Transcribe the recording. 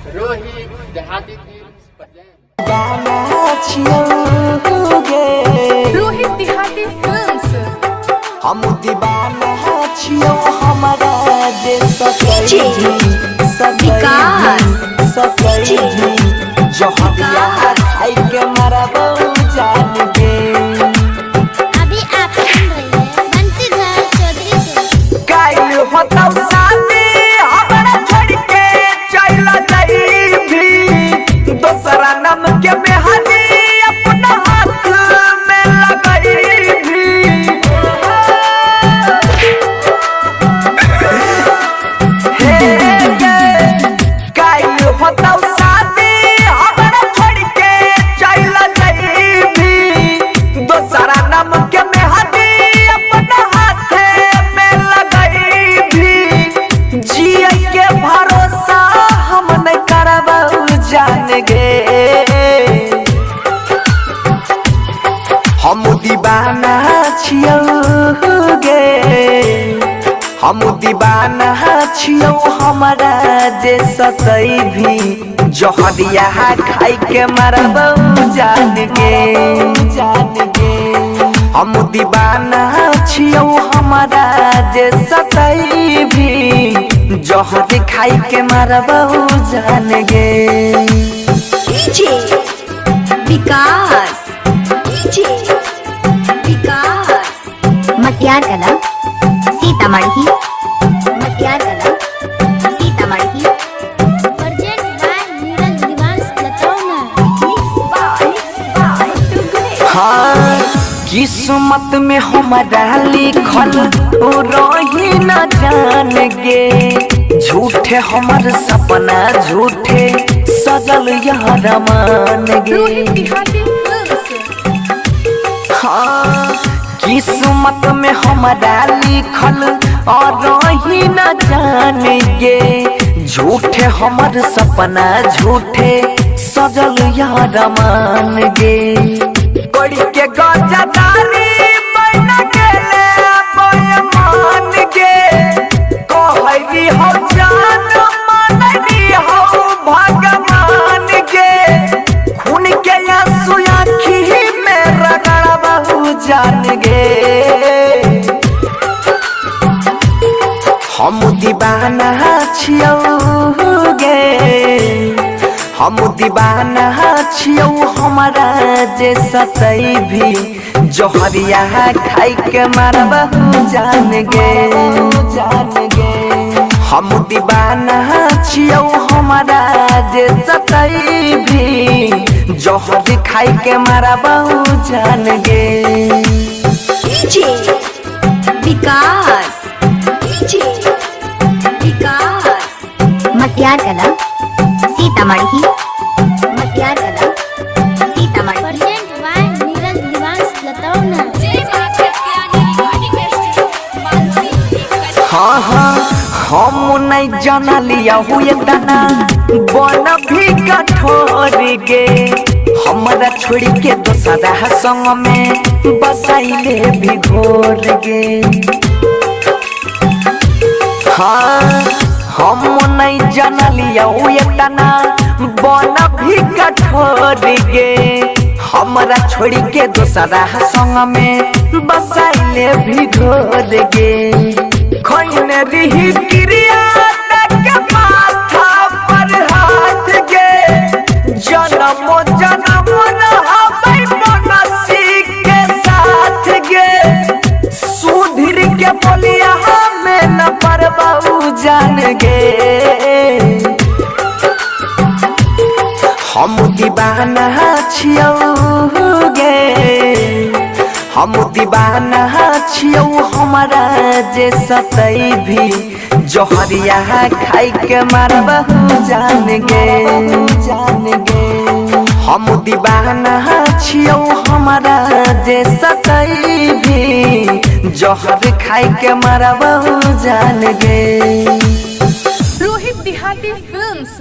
रोहित देहाती films present Rohit देहाती films हम दीवाना छियो हमारा जे सकै जहरिया खाई के मरबो जान गे। अभी आप सुन रहे हैं बंसीधर चौधरी से। काइल होता शादी हमरा छोड़ के चल जाई भी दूसरा नाम के मेहंदी अपना हाथ में लगाई भी। काइल होता शादी हमरा छोड़ के चल जाई भी दूसरा नाम के मेहंदी अपना हाथ में लगाई भी। जिए के भरोसा हम नहीं करबौ जान गे। हम दीवाना छियौ गे हम दीवाना छियौ हमारा जे सकै भी जहरिया खाई के मरबौ जान गे जान गे। हम दीवाना छियौ हमारा जे सकै भी जहर खाई के मरबौ जान गे। डीजे विकास मटियार कला सीतामढ़ी मटियार कला सीतामढ़ी। प्रेजेंट बाय नीरज निवास लतौना। हाँ किस्मत में हमारा लिखल रही न जान गे। झूठे हमर सपना झूठे सजल यार मान गे। रोहित देहाती फिल्म्स हाँ किस्मत में हमारा लिखल रही न जान गे। झूठे हमर सपना झूठे सजल यार मान गे। कड़ी के गजदारी बन गेले मान गे। कहली हो जान मानली हो भगवान गे। खून के आंसू आँखी में रगड़बहु जान गे। हम दीवाना छियौ गे हम दीवाना छियौ हमारा जे सकै भी जहरिया खाई के मरबहु जान गे जान गे। हम दीवाना छियौ हमारा जे सकै भी जहर खाई के मरबहु जान गे। डीजे विकास मटियार कला सीतामढ़ी मटियार कला सीतामढ़ी। प्रेजेंट बाय नीरज निवास लतौना। हाँ हाँ हम नहीं जानलिया हुए तना बन भी कठोर गे। हमरा छोड़ के दोसरा संग में बसाइले भी घोर गे। हाँ हम नहीं जानलिया हुए तना बन भी कठोर गे। हमरा छोड़ के दोसरा संग में बसाइले भी घोर गे। खैने रही क्रिया के माथा पर हाथ गे। जन्म जन्म रहबै मनसी के साथ गे। सुधीर के बोलिया हमें न परबहु जान गे। हम दीवाना छियौ गे हम दीवाना छियौ हमारा जे सकै भी जहरिया खाई के मरबहु जान गे जान गे। हम दीवाना छियौ हमारा जे सकै भी जहर खाई के मरबहु जान गे। रोहित देहाती फिल्म्स